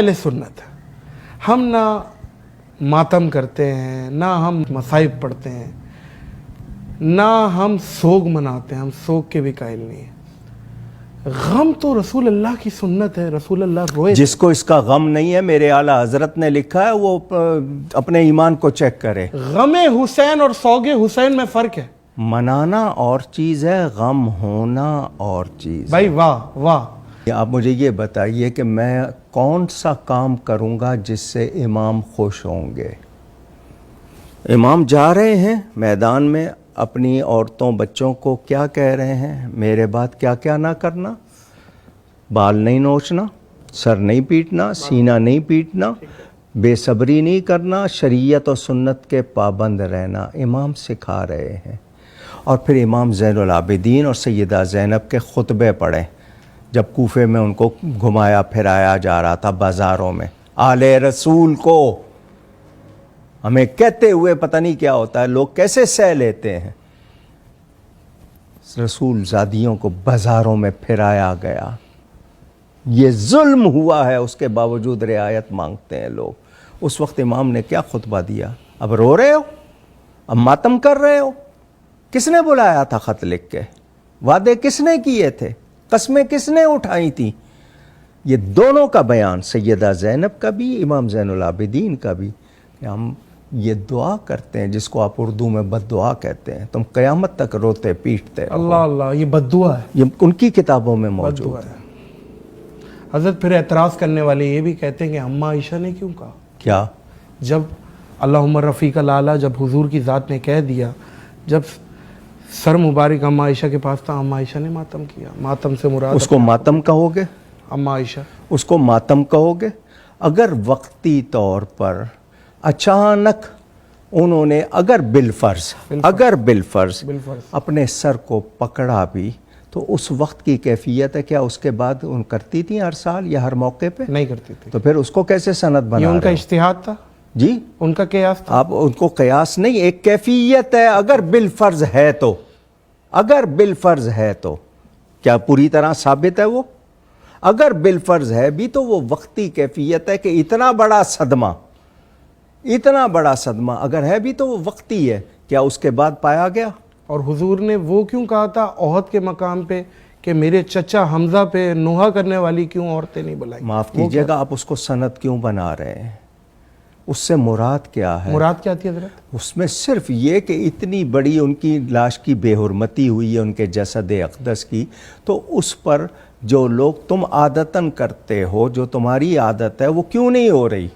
اہل سنت ہم نہ ماتم کرتے ہیں، نہ ہم مصائب پڑھتے ہیں، نہ ہم سوگ مناتے ہیں، ہم سوگ کے بھی قائل نہیں ہیں۔ غم تو رسول اللہ کی سنت ہے، رسول اللہ روئے۔ جس کو اس کا غم نہیں ہے، میرے اعلیٰ حضرت نے لکھا ہے، وہ اپنے ایمان کو چیک کرے۔ غم حسین اور سوگ حسین میں فرق ہے منانا اور چیز ہے، غم ہونا اور چیز۔ بھائی واہ واہ۔ آپ مجھے یہ بتائیے کہ میں کون سا کام کروں گا جس سے امام خوش ہوں گے؟ امام جا رہے ہیں میدان میں، اپنی عورتوں بچوں کو کیا کہہ رہے ہیں؟ میرے بعد کیا کیا نہ کرنا، بال نہیں نوچنا، سر نہیں پیٹنا، سینہ نہیں پیٹنا، بے صبری نہیں کرنا، شریعت و سنت کے پابند رہنا، امام سکھا رہے ہیں۔ اور پھر امام زین العابدین اور سیدہ زینب کے خطبے پڑھیں، جب کوفے میں ان کو گھمایا پھرایا جا رہا تھا بازاروں میں، آل رسول کو ہمیں کہتے ہوئے پتہ نہیں کیا ہوتا ہے، لوگ کیسے سہ لیتے ہیں۔ رسول زادیوں کو بازاروں میں پھرایا گیا، یہ ظلم ہوا ہے، اس کے باوجود رعایت مانگتے ہیں لوگ۔ اس وقت امام نے کیا خطبہ دیا؟ اب رو رہے ہو، اب ماتم کر رہے ہو؟ کس نے بلایا تھا خط لکھ کے؟ وعدے کس نے کیے تھے؟ قسمیں کس نے اٹھائی تھیں؟ یہ دونوں کا بیان، سیدہ زینب کا بھی، امام زین العابدین کا بھی، کہ ہم یہ دعا کرتے ہیں جس کو آپ اردو میں بد دعا کہتے ہیں، تم قیامت تک روتے پیٹتے رہو۔ اللہ اللہ، یہ بد دعا ہے، یہ ان کی کتابوں میں بد موجود دعا ہے۔ ہے۔ حضرت پھر اعتراض کرنے والے یہ بھی کہتے ہیں کہ اماں عائشہ نے کیوں کہا؟ کیا؟ جب اللہم رفیق العلیٰ جب حضور کی ذات نے کہہ دیا، جب سر مبارک اماں عائشہ کے پاس تھا، اماں عائشہ نے ماتم کیا۔ ماتم سے مراد اس کو ماتم کہو گے؟ اماں عائشہ اس کو ماتم کہو گے؟ اگر وقتی طور پر اچانک انہوں نے اگر بالفرض اپنے سر کو پکڑا بھی، تو اس وقت کی کیفیت ہے، کیا اس کے بعد ان کرتی تھیں ہر سال یا ہر موقع پہ؟ نہیں کرتی تھی، تو پھر اس کو کیسے سند بنا یہ ان رہے کا ہو؟ اجتہاد تھا، جی، ان کا قیاس تھا۔ آپ ان کو قیاس نہیں، ایک کیفیت ہے، اگر بالفرض ہے تو، اگر بالفرض ہے تو کیا پوری طرح ثابت ہے وہ؟ اگر بالفرض ہے بھی تو وہ وقتی کیفیت ہے کہ اتنا بڑا صدمہ اگر ہے بھی تو وہ وقتی ہے، کیا اس کے بعد پایا گیا؟ اور حضور نے وہ کیوں کہا تھا احد کے مقام پہ کہ میرے چچا حمزہ پہ نوحہ کرنے والی کیوں عورتیں نہیں بلائی؟ معاف کیجئے گا، آپ اس کو سند کیوں بنا رہے ہیں؟ اس سے مراد کیا ہے؟ مراد کیا تھی حضرت؟ اس میں صرف یہ کہ اتنی بڑی ان کی لاش کی بے حرمتی ہوئی ہے، ان کے جسد اقدس کی، تو اس پر جو لوگ تم عادتاً کرتے ہو، جو تمہاری عادت ہے، وہ کیوں نہیں ہو رہی؟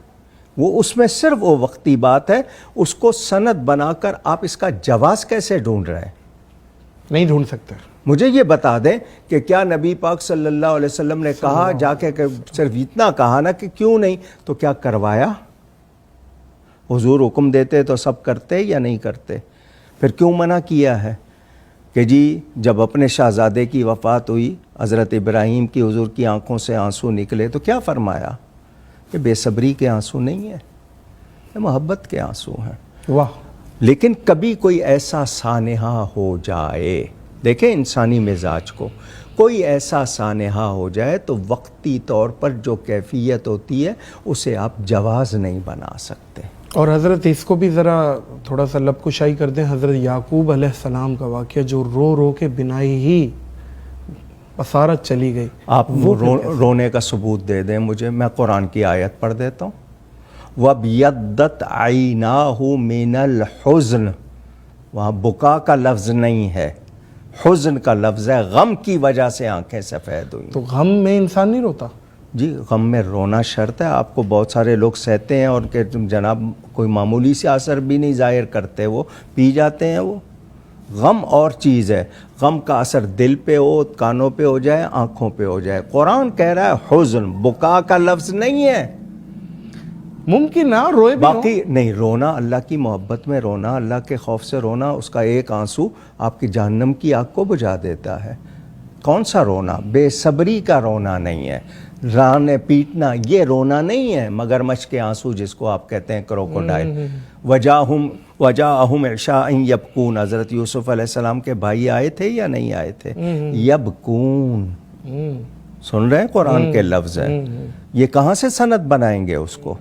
وہ اس میں صرف وہ وقتی بات ہے، اس کو سند بنا کر آپ اس کا جواز کیسے ڈھونڈ رہے ہیں؟ نہیں ڈھونڈ سکتے۔ مجھے یہ بتا دیں کہ کیا نبی پاک صلی اللہ علیہ وسلم نے کہا جا کے کہ صرف اتنا کہا نا کہ کیوں نہیں، تو کیا کروایا؟ حضور حکم دیتے تو سب کرتے یا نہیں کرتے؟ پھر کیوں منع کیا ہے کہ جی جب اپنے شہزادے کی وفات ہوئی، حضرت ابراہیم کی حضور کی آنکھوں سے آنسو نکلے، تو کیا فرمایا؟ کہ بے صبری کے آنسو نہیں ہیں، یہ محبت کے آنسو ہیں۔ واہ۔ لیکن کبھی کوئی ایسا سانحہ ہو جائے، دیکھیں انسانی مزاج کو، کوئی ایسا سانحہ ہو جائے تو وقتی طور پر جو کیفیت ہوتی ہے اسے آپ جواز نہیں بنا سکتے۔ اور حضرت اس کو بھی ذرا تھوڑا سا لب کشائی کر دیں، حضرت یعقوب علیہ السلام کا واقعہ جو رو رو کے بنائی ہی بصارت چلی گئی۔ آپ رونے کا ثبوت دے دیں مجھے، میں قرآن کی آیت پڑھ دیتا ہوں۔ وَابْيَضَّتْ عَيْنَاهُ مِنَ الْحُزْنِ، وہاں بکا کا لفظ نہیں ہے، حزن کا لفظ ہے، غم کی وجہ سے آنکھیں سفید ہوئی۔ تو غم میں انسان نہیں روتا؟ جی، غم میں رونا شرط ہے۔ آپ کو بہت سارے لوگ سہتے ہیں اور کہ جناب کوئی معمولی سے اثر بھی نہیں ظاہر کرتے، وہ پی جاتے ہیں۔ وہ غم اور چیز ہے، غم کا اثر دل پہ ہو، کانوں پہ ہو جائے، آنکھوں پہ ہو جائے۔ قرآن کہہ رہا ہے حزن، بکا کا لفظ نہیں ہے۔ ممکن نہ روئے بھی باقی نہیں، رونا اللہ کی محبت میں رونا، اللہ کے خوف سے رونا، اس کا ایک آنسو آپ کی جہنم کی آگ کو بجھا دیتا ہے۔ کون سا رونا؟ بے صبری کا رونا نہیں ہے، رانے پیٹنا یہ رونا نہیں ہے، مگرمچھ کے آنسو جس کو آپ کہتے ہیں کروکوڈائل۔ وجاءہم عشاء یبکون، حضرت یوسف علیہ السلام کے بھائی آئے تھے یا نہیں آئے تھے؟ یبکون، سن رہے ہیں قرآن کے لفظ ہیں، یہ کہاں سے سند بنائیں گے اس کو؟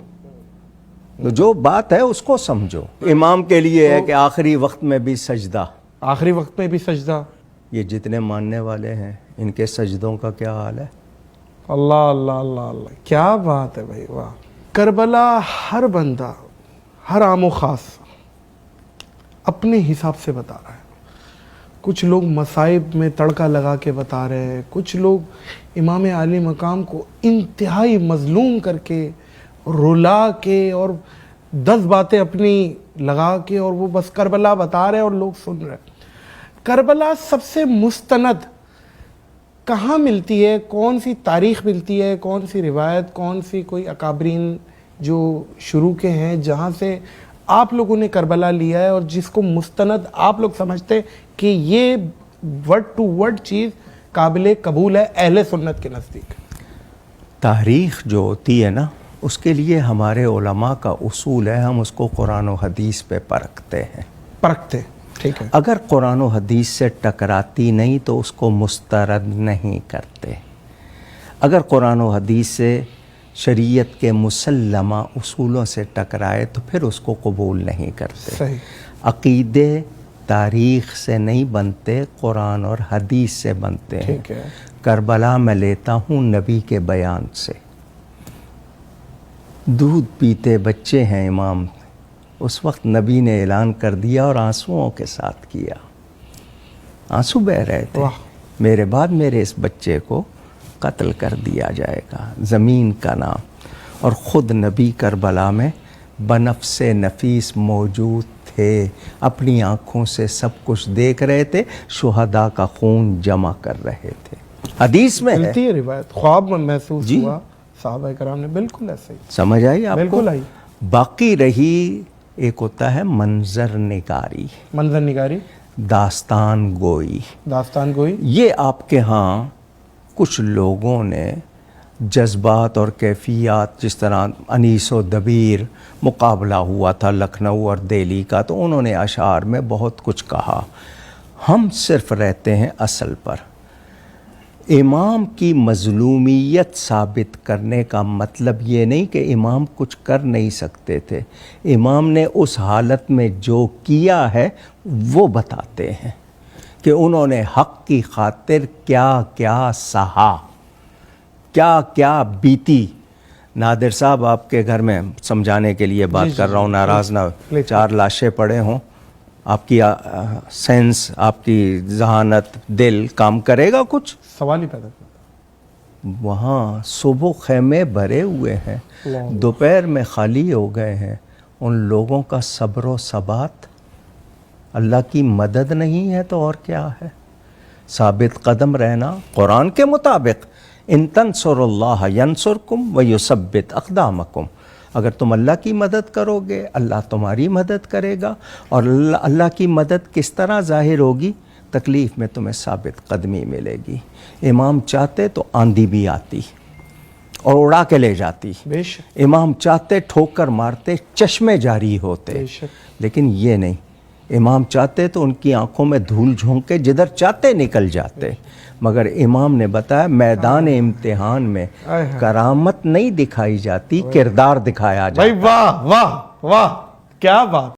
تو جو بات ہے اس کو سمجھو. امام کے لیے ہے کہ آخری وقت میں بھی سجدہ. آخری وقت میں بھی سجدہ. یہ جتنے ماننے والے ہیں ان کے سجدوں کا کیا حال ہے؟ اللہ اللہ اللہ اللہ، کیا بات ہے بھائی، واہ. کربلا ہر بندہ، ہر عام و خاص اپنے حساب سے بتا رہا ہے. کچھ لوگ مصائب میں تڑکا لگا کے بتا رہے ہیں، کچھ لوگ امام عالی مقام کو انتہائی مظلوم کر کے، رلا کے، اور 10 باتیں اپنی لگا کے، اور وہ بس کربلا بتا رہے ہیں اور لوگ سن رہے ہیں. کربلا سب سے مستند کہاں ملتی ہے؟ کون سی تاریخ ملتی ہے؟ کون سی روایت؟ کون سی کوئی اکابرین جو شروع کے ہیں جہاں سے آپ لوگوں نے کربلا لیا ہے، اور جس کو مستند آپ لوگ سمجھتے کہ یہ ورڈ ٹو ورڈ چیز قابل قبول ہے اہل سنت کے نزدیک؟ تاریخ جو ہوتی ہے نا، اس کے لیے ہمارے علماء کا اصول ہے، ہم اس کو قرآن و حدیث پہ پرکھتے ہیں. پرکھتے، ٹھیک ہے. اگر قرآن و حدیث سے ٹکراتی نہیں تو اس کو مسترد نہیں کرتے. اگر قرآن و حدیث سے، شریعت کے مسلمہ اصولوں سے ٹکرائے تو پھر اس کو قبول نہیں کرتے. صحیح. عقیدے تاریخ سے نہیں بنتے، قرآن اور حدیث سے بنتے ہیں. ٹھیک ہے. کربلا میں لیتا ہوں نبی کے بیان سے. دودھ پیتے بچے ہیں امام، اس وقت نبی نے اعلان کر دیا اور آنسوؤں کے ساتھ کیا. آنسو بہہ رہے تھے، میرے بعد میرے اس بچے کو قتل کر دیا جائے گا، زمین کا نام. اور خود نبی کربلا میں بنفس نفیس موجود تھے، اپنی آنکھوں سے سب کچھ دیکھ رہے تھے، شہداء کا خون جمع کر رہے تھے. حدیث میں ہے، ملتی ہے روایت، خواب میں محسوس ہوا صحابہ کرام نے. بالکل ایسے ہی. سمجھ آئی آپ کو؟ بالکل آئی. باقی رہی ایک ہوتا ہے منظر نگاری، منظر نگاری، داستان گوئی. داستان گوئی. یہ آپ کے ہاں کچھ لوگوں نے جذبات اور کیفیات، جس طرح انیس و دبیر مقابلہ ہوا تھا لکھنؤ اور دہلی کا، تو انہوں نے اشعار میں بہت کچھ کہا. ہم صرف رہتے ہیں اصل پر. امام کی مظلومیت ثابت کرنے کا مطلب یہ نہیں کہ امام کچھ کر نہیں سکتے تھے. امام نے اس حالت میں جو کیا ہے وہ بتاتے ہیں کہ انہوں نے حق کی خاطر کیا کیا سہا، کیا کیا بیتی. نادر صاحب آپ کے گھر میں سمجھانے کے لیے بات کر رہا ہوں، ناراض نہ ہو. 4 لاشیں پڑے ہوں، آپ کی سینس، آپ کی ذہانت، دل کام کرے گا کچھ؟ سوال ہی پیدا کرتا. وہاں صبح خیمے بھرے ہوئے ہیں، دوپہر میں خالی ہو گئے ہیں. ان لوگوں کا صبر و ثبات، اللہ کی مدد نہیں ہے تو اور کیا ہے؟ ثابت قدم رہنا قرآن کے مطابق. ان تنصر اللہ ینصرکم ویثبت اقدامکم. اگر تم اللہ کی مدد کرو گے اللہ تمہاری مدد کرے گا. اور اللہ کی مدد کس طرح ظاہر ہوگی؟ تکلیف میں تمہیں ثابت قدمی ملے گی. امام چاہتے تو آندھی بھی آتی اور اڑا کے لے جاتی. بے شک. امام چاہتے ٹھوکر مارتے، چشمے جاری ہوتے. بے شک. لیکن یہ نہیں. امام چاہتے تو ان کی آنکھوں میں دھول جھونک کے جدھر چاہتے نکل جاتے. مگر امام نے بتایا میدان امتحان میں کرامت نہیں دکھائی جاتی، کردار دکھایا جاتا. بھائی واہ واہ واہ، کیا بات.